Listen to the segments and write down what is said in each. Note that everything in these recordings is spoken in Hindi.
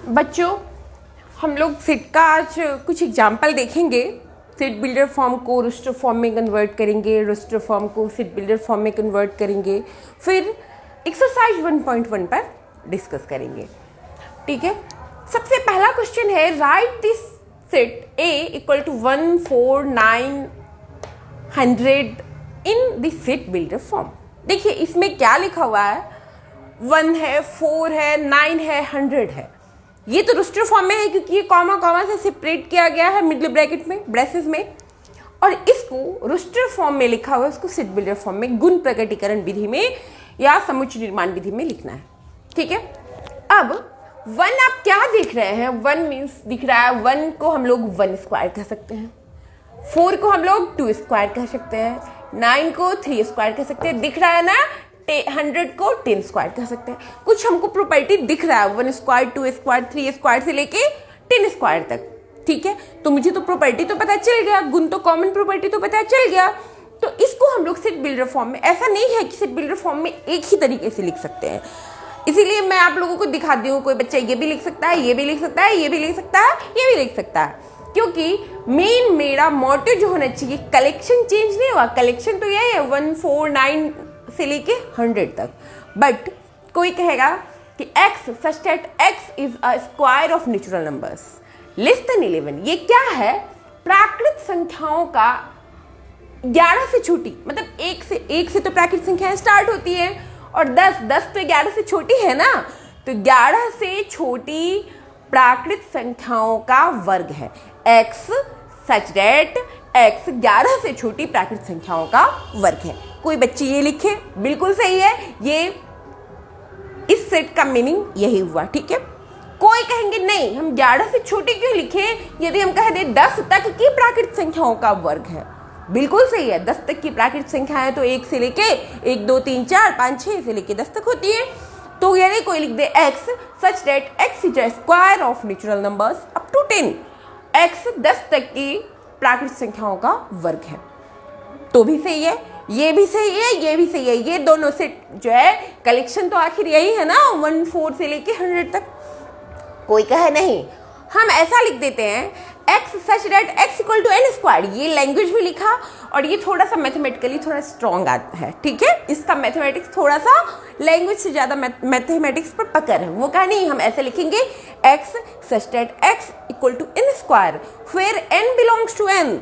बच्चों, हम लोग सेट का आज कुछ एग्जाम्पल देखेंगे। सेट बिल्डर फॉर्म को रजिस्टर फॉर्म में कन्वर्ट करेंगे, रजिस्टर फॉर्म को सेट बिल्डर फॉर्म में कन्वर्ट करेंगे, फिर एक्सरसाइज 1.1 पर डिस्कस करेंगे। ठीक है, सबसे पहला क्वेश्चन है right this set A equal to 1, 4, 9, 100 in this set builder form. देखिए इसमें क्या लिखा हुआ है, 1 है, 4 है, 9 है, 100 है। ये तो रजिस्टर फॉर्म में है क्योंकि ये कॉमा कॉमा से सेपरेट किया गया है मिडिल ब्रैकेट में, ब्रेसेस में, और इसको रजिस्टर फॉर्म में लिखा हुआ है, उसको सेट बिल्डर फॉर्म में गुण प्रकटीकरण विधि में या समुच्चय निर्माण विधि में लिखना है। ठीक है, अब 1 आप क्या देख रहे हैं, 1 मीन्स दिख रहा है, 1 को हम लोग 1 स्क्वायर कह सकते हैं, 4 को हम लोग 2 स्क्वायर कह सकते हैं, 9 को 3 स्क्वायर कह सकते हैं, दिख रहा है ना, 100 को 10 स्क्वायर कह सकते हैं। कुछ हमको प्रॉपर्टी दिख रहा है 1 स्क्वायर, 2 स्क्वायर, 3 स्क्वायर से लेके 10 स्क्वायर तक। ठीक है, तो मुझे तो प्रॉपर्टी तो पता चल गया, गुण तो कॉमन प्रॉपर्टी तो पता चल गया। तो इसको हम लोग सेट बिल्डर फॉर्म में, ऐसा नहीं है कि सेट बिल्डर फॉर्म में एक ही तरीके से लिख सकते हैं, इसीलिए मैं आप लोगों को दिखा दी हूँ। कोई बच्चा ये भी लिख सकता है, ये भी लिख सकता है, ये भी लिख सकता है, ये भी लिख सकता है, क्योंकि मेन मेरा मोटिव जो होना चाहिए, कलेक्शन चेंज नहीं हुआ। कलेक्शन तो यही है 1, 4, 9 से लेके 100 तक। बट कोई कहेगा कि x such that x is a square of natural numbers less than 11। ये क्या है, प्राकृत संख्याओं का 11 से छोटी, मतलब 1 से तो प्राकृत संख्याएं स्टार्ट होती है, और 10 तो 11 से छोटी है ना, तो 11 से छोटी प्राकृत संख्याओं का वर्ग है x such that x 11 से छोटी प्राकृत संख्याओं का वर्ग है। कोई बच्चे ये लिखे, बिल्कुल सही है, ये इस सेट का मीनिंग यही हुआ। ठीक है, कोई कहेंगे नहीं हम 11 से छोटी क्यों लिखे, यदि हम कह दें 10 तक की प्राकृत संख्याओं का वर्ग है। बिल्कुल सही है, 10 तक की प्राकृत संख्याएं तो 1 से लेके 1, 2, 3, 4, 5, 6 से लेके 10 तक होती है। तो यदि कोई लिख दे x such that x is a square of natural numbers up to 10, x 10 तक की प्राकृत संख्याओं का वर्ग है, तो भी सही है, ये भी सही है, ये भी सही है। ये दोनों सेट जो है कलेक्शन तो आखिर यही है ना, 1, 4 से लेके 100 तक। कोई कहे नहीं, हम ऐसा लिख देते हैं x such that x equal to n square. ये लैंग्वेज भी लिखा, और ये थोड़ा सा मैथमेटिकली थोड़ा स्ट्रॉन्ग आता है। ठीक है, इसका मैथमेटिक्स थोड़ा सा लैंग्वेज से ज़्यादा मैथमेटिक्स पर पकड़ है। वो कहा नहीं, हम ऐसे लिखेंगे x such that x equal to n square, फिर n belongs to n,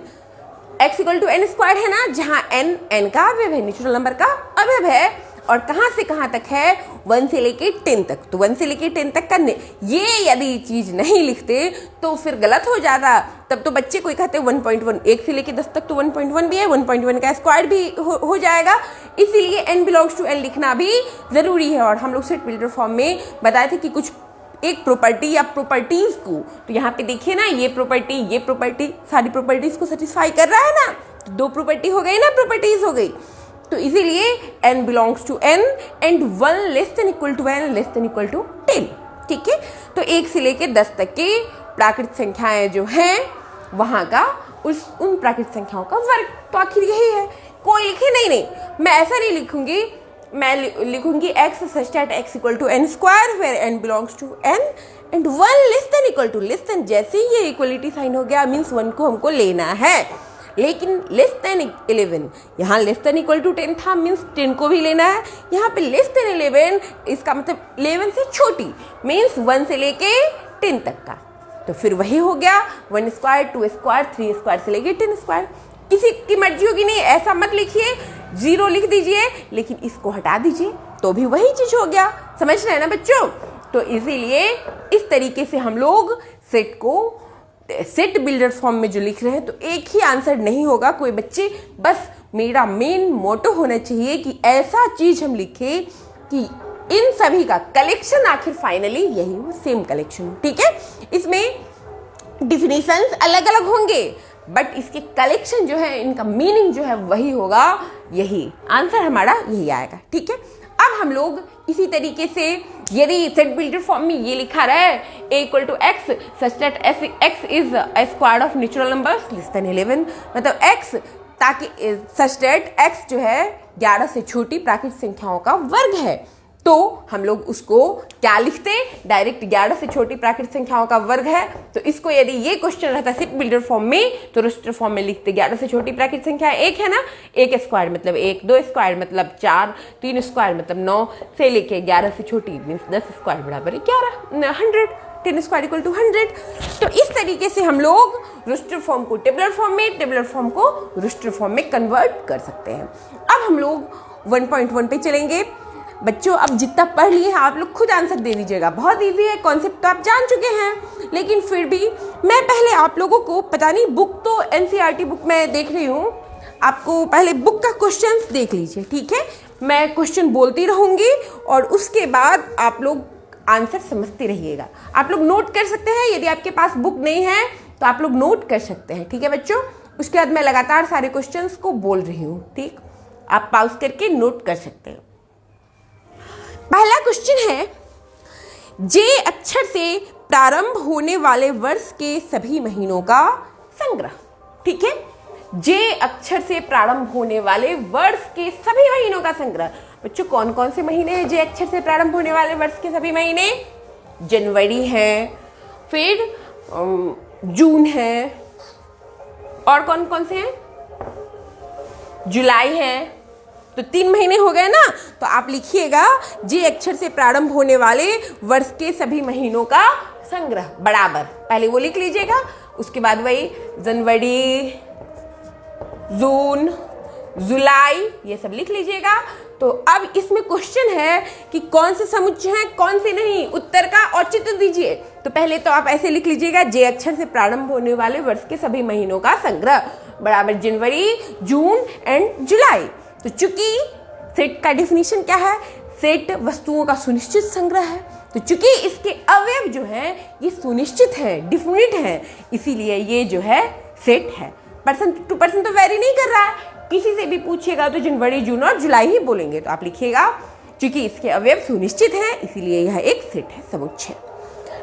x equal to n square है ना, जहाँ n का अवयव है, नेचुरल नंबर का अवयव है, और कहाँ से कहाँ तक है, 1 से लेके 10 तक। तो 1 से लेके 10 तक का ये यदि चीज नहीं लिखते तो फिर गलत हो जाता। तब तो बच्चे कोई कहते 1.1, 1 से लेके 10 तक तो 1.1 भी है, 1.1 का स्क्वायर भी हो जाएगा, इसीलिए n बिलोंग्स टू n लिखना भी जरूरी है। और हम लोग सेट बिल्डर फॉर्म में बताए थे कि कुछ एक प्रॉपर्टी या प्रॉपर्टीज को, तो यहाँ पे देखिए ना, ये प्रॉपर्टी सारी प्रॉपर्टीज को सेटिस्फाई कर रहा है ना, तो 2 प्रॉपर्टी हो गई ना, प्रॉपर्टीज हो गई। तो इसीलिए n belongs to n and 1 less than equal to n less than equal to 10। ठीक है, तो 1 से लेके 10 तक की प्राकृत संख्याएं जो हैं वहां का उन प्राकृत संख्याओं का वर्ग, तो आखिर यही है। कोई लिखे नहीं, मैं ऐसा नहीं लिखूंगी, मैं लिखूंगी x such that x equal to n square where n belongs to n and 1 less than equal to, less than जैसे ही ये इक्वलिटी साइन हो गया मीन्स 1 को हमको लेना है, लेकिन लेस देन 11, यहाँ लेस देन इक्वल टू 10 था मीन्स 10 को भी लेना है। यहाँ पे लेस देन 11 इसका मतलब 11 से छोटी मीन्स 1 से लेके 10 तक का, तो फिर वही हो गया 1 स्क्वायर, 2 स्क्वायर, 3 स्क्वायर से लेके 10 स्क्वायर। किसी की मर्जी होगी नहीं, ऐसा मत लिखिए, 0 लिख दीजिए, लेकिन इसको हटा दीजिए तो भी वही चीज हो गया। समझ रहे हैं ना बच्चों? तो इसीलिए इस तरीके से हम लोग सेट को सेट बिल्डर फॉर्म में जो लिख रहे हैं, तो एक ही आंसर नहीं होगा। कोई बच्चे, बस मेरा मेन मोटो होना चाहिए कि ऐसा चीज हम लिखे कि इन सभी का कलेक्शन आखिर फाइनली यही हो, सेम कलेक्शन। ठीक है, इसमें डिफिनेशंस अलग अलग होंगे, बट इसके कलेक्शन जो है, इनका मीनिंग जो है वही होगा, यही आंसर हमारा यही आएगा। ठीक है, अब हम लोग इसी तरीके से यदि सेट बिल्डर फॉर्म में ये लिखा रहा है a equal to X such that x is a square of natural numbers less than 11, मतलब x ताकि सच दैट x जो है 11 से छोटी प्राकृतिक संख्याओं का वर्ग है, तो हम लोग उसको क्या लिखते, डायरेक्ट 11 से छोटी प्राकृतिक संख्याओं का वर्ग है, तो इसको यदि ये क्वेश्चन रहता सेट बिल्डर फॉर्म में तो रोस्टर फॉर्म में लिखते 11 से छोटी प्राकृतिक संख्या एक है ना, 1 स्क्वायर मतलब 1, 2 स्क्वायर मतलब 4, 3 स्क्वायर मतलब 9 से लेके 11 से छोटी मीन्स 10 स्क्वायर बराबर 11, 100, 10 स्क्वायर इक्वल टू 100। तो इस तरीके से हम लोग रोस्टर फॉर्म को टेबुलर फॉर्म में, टेबुलर फॉर्म को रोस्टर फॉर्म में कन्वर्ट कर सकते हैं। अब हम लोग 1.1 पे चलेंगे। बच्चों अब जितना पढ़ लिए हैं आप लोग खुद आंसर दे दीजिएगा, बहुत इजी है, कॉन्सेप्ट तो आप जान चुके हैं, लेकिन फिर भी मैं पहले आप लोगों को, पता नहीं बुक तो एनसीईआरटी बुक मैं देख रही हूँ, आपको पहले बुक का क्वेश्चंस देख लीजिए, ठीक है। मैं क्वेश्चन बोलती रहूँगी और उसके बाद आप लोग आंसर समझते रहिएगा। आप लोग नोट कर सकते हैं, यदि आपके पास बुक नहीं है तो आप लोग नोट कर सकते हैं, ठीक है बच्चों। उसके बाद मैं लगातार सारे क्वेश्चंस को बोल रही हूँ, ठीक, आप पॉज करके नोट कर सकते हैं। पहला क्वेश्चन है, जे अक्षर से प्रारंभ होने वाले वर्ष के सभी महीनों का संग्रह, ठीक है। जे अक्षर से प्रारंभ होने वाले वर्ष के सभी महीनों का संग्रह। बच्चों कौन कौन से महीने हैं जे अक्षर से प्रारंभ होने वाले वर्ष के सभी महीने? जनवरी है, फिर जून है, और कौन कौन से हैं? जुलाई है, तो 3 महीने हो गए ना। तो आप लिखिएगा जे अक्षर से प्रारंभ होने वाले वर्ष के सभी महीनों का संग्रह बराबर, पहले वो लिख लीजिएगा, उसके बाद वही जनवरी, जून, जुलाई, ये सब लिख लीजिएगा। तो अब इसमें क्वेश्चन है कि कौन से समुच्चय हैं, कौन से नहीं, उत्तर का औचित्य दीजिए। तो पहले तो आप ऐसे लिख लीजिएगा, जे अक्षर से प्रारंभ होने वाले वर्ष के सभी महीनों का संग्रह बराबर जनवरी, जून एंड जुलाई। तो चूंकि सेट का डिफिनीशन क्या है, सेट वस्तुओं का सुनिश्चित संग्रह है, तो चूंकि इसके अवयव जो है ये सुनिश्चित है, डिफिनिट है, इसीलिए ये जो है सेट है। पर्सन टू पर्सन तो वेरी नहीं कर रहा है, किसी से भी पूछिएगा तो जनवरी, जून और जुलाई ही बोलेंगे। तो आप लिखिएगा चूंकि इसके अवयव सुनिश्चित है इसीलिए यह एक सेट है, समुच्चय।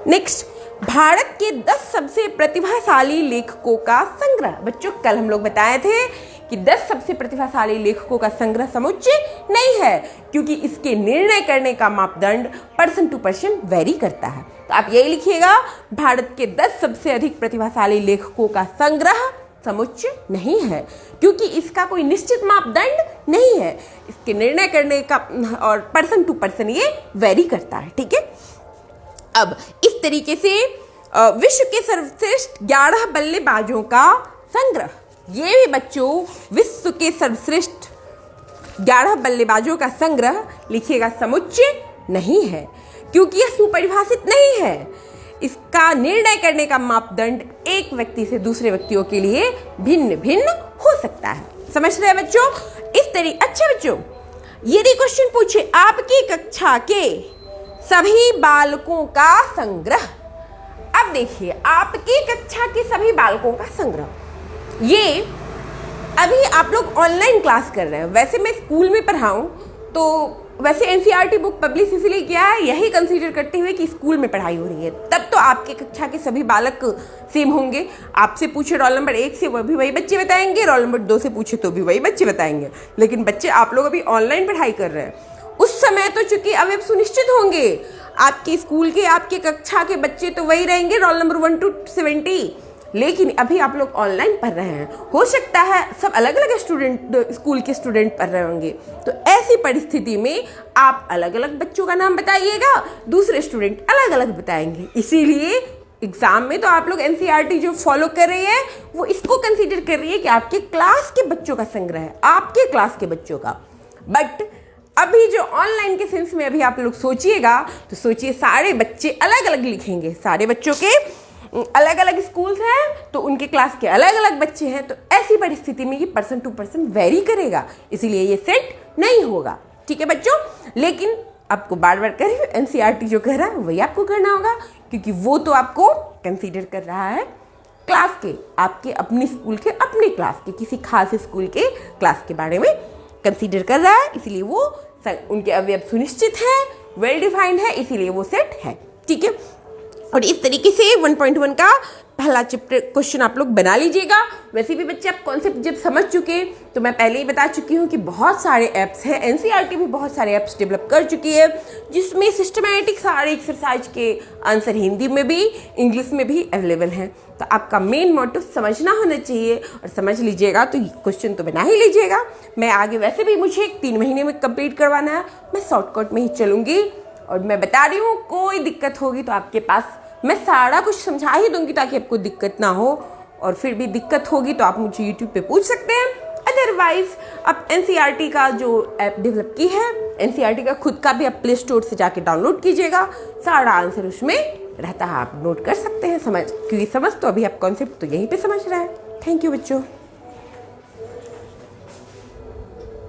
नेक्स्ट, भारत के 10 सबसे प्रतिभाशाली लेखकों का संग्रह। बच्चों कल हम लोग बताए थे कि 10 सबसे प्रतिभाशाली लेखकों का संग्रह समुच्चय नहीं है, क्योंकि इसके निर्णय करने का मापदंड पर्सन टू पर्सन वेरी करता है। तो आप यही लिखिएगा, भारत के 10 सबसे अधिक प्रतिभाशाली लेखकों का संग्रह समुच्चय नहीं है, क्योंकि इसका कोई निश्चित मापदंड नहीं है, इसके निर्णय करने का और पर्सन टू पर्सन ये वेरी करता है, ठीक है। अब इस तरीके से विश्व के सर्वश्रेष्ठ 11 बल्लेबाजों का संग्रह, ये भी बच्चों विश्व के सर्वश्रेष्ठ 11 बल्लेबाजों का संग्रह लिखिएगा समुच्चय नहीं है, क्योंकि यह सुपरिभाषित नहीं है। इसका निर्णय करने का मापदंड एक व्यक्ति से दूसरे व्यक्तियों के लिए भिन्न भिन्न हो सकता है। समझ रहे हैं बच्चों? इस तरीके। अच्छा बच्चों, यदि क्वेश्चन पूछे आपकी कक्षा के सभी बालकों का संग्रह, अब देखिए आपकी कक्षा के सभी बालकों का संग्रह, ये अभी आप लोग ऑनलाइन क्लास कर रहे हैं। वैसे मैं स्कूल में पढ़ाऊं तो वैसे एनसीईआरटी बुक पब्लिश इसलिए किया है, यही कंसीडर करते हुए कि स्कूल में पढ़ाई हो रही है, तब तो आपके कक्षा के सभी बालक सेम होंगे। आपसे पूछे रोल नंबर 1 से वो भी वही बच्चे बताएंगे, रोल नंबर 2 से पूछे तो भी वही बच्चे बताएंगे। लेकिन बच्चे आप लोग अभी ऑनलाइन पढ़ाई कर रहे हैं, उस समय तो चूंकि अवयव सुनिश्चित होंगे, आपके स्कूल के आपके कक्षा के बच्चे तो वही रहेंगे, रोल नंबर 1 to 70। लेकिन अभी आप लोग ऑनलाइन पढ़ रहे हैं, हो सकता है सब अलग अलग स्टूडेंट स्कूल के स्टूडेंट पढ़ रहे होंगे, तो ऐसी परिस्थिति में आप अलग अलग बच्चों का नाम बताइएगा, दूसरे स्टूडेंट अलग अलग बताएंगे। इसीलिए एग्जाम में तो आप लोग एनसीईआरटी जो फॉलो कर रही है वो इसको कंसीडर कर रही है कि आपके क्लास के बच्चों का संग्रह है, आपके क्लास के बच्चों का। बट अभी जो ऑनलाइन के सेंस में अभी आप लोग सोचिएगा तो सोचिए सारे बच्चे अलग अलग लिखेंगे, सारे बच्चों के अलग अलग स्कूल्स हैं तो उनके क्लास के अलग अलग बच्चे हैं, तो ऐसी परिस्थिति में ये पर्सन टू पर्सन वेरी करेगा, इसीलिए ये सेट नहीं होगा। ठीक है बच्चों, लेकिन आपको बार बार कह रही हूँ एनसीईआरटी जो कह रहा है वही आपको करना होगा, क्योंकि वो तो आपको कंसीडर कर रहा है क्लास के, आपके अपने स्कूल के, अपने क्लास के, किसी खास स्कूल के क्लास के बारे में कंसीडर कर रहा है, इसलिए वो उनके अवयव सुनिश्चित है, वेल डिफाइंड है, इसीलिए वो सेट है। ठीक है, और इस तरीके से 1.1 का पहला चैप्टर क्वेश्चन आप लोग बना लीजिएगा। वैसे भी बच्चे आप कॉन्सेप्ट जब समझ चुके तो मैं पहले ही बता चुकी हूँ कि बहुत सारे ऐप्स हैं, एनसीईआरटी भी बहुत सारे ऐप्स डेवलप कर चुकी है जिसमें सिस्टमैटिक सारे एक्सरसाइज के आंसर हिंदी में भी इंग्लिश में भी अवेलेबल हैं। तो आपका मेन मोटिव समझना होना चाहिए और समझ लीजिएगा तो क्वेश्चन तो बना ही लीजिएगा। मैं आगे वैसे भी मुझे 3 महीने में कंप्लीट करवाना है, मैं शॉर्टकट में ही चलूँगी और मैं बता रही हूँ कोई दिक्कत होगी तो आपके पास मैं सारा कुछ समझा ही दूंगी ताकि आपको दिक्कत ना हो। और फिर भी दिक्कत होगी तो आप मुझे यूट्यूब पे पूछ सकते हैं। अदरवाइज आप एनसीईआरटी का जो ऐप डेवलप की है, एनसीईआरटी का खुद का भी आप प्ले स्टोर से जाके डाउनलोड कीजिएगा, सारा आंसर उसमें रहता है, आप नोट कर सकते हैं। क्योंकि समझ तो अभी आप कॉन्सेप्ट तो यहीं पे समझ रहे हैं। थैंक यू बच्चों।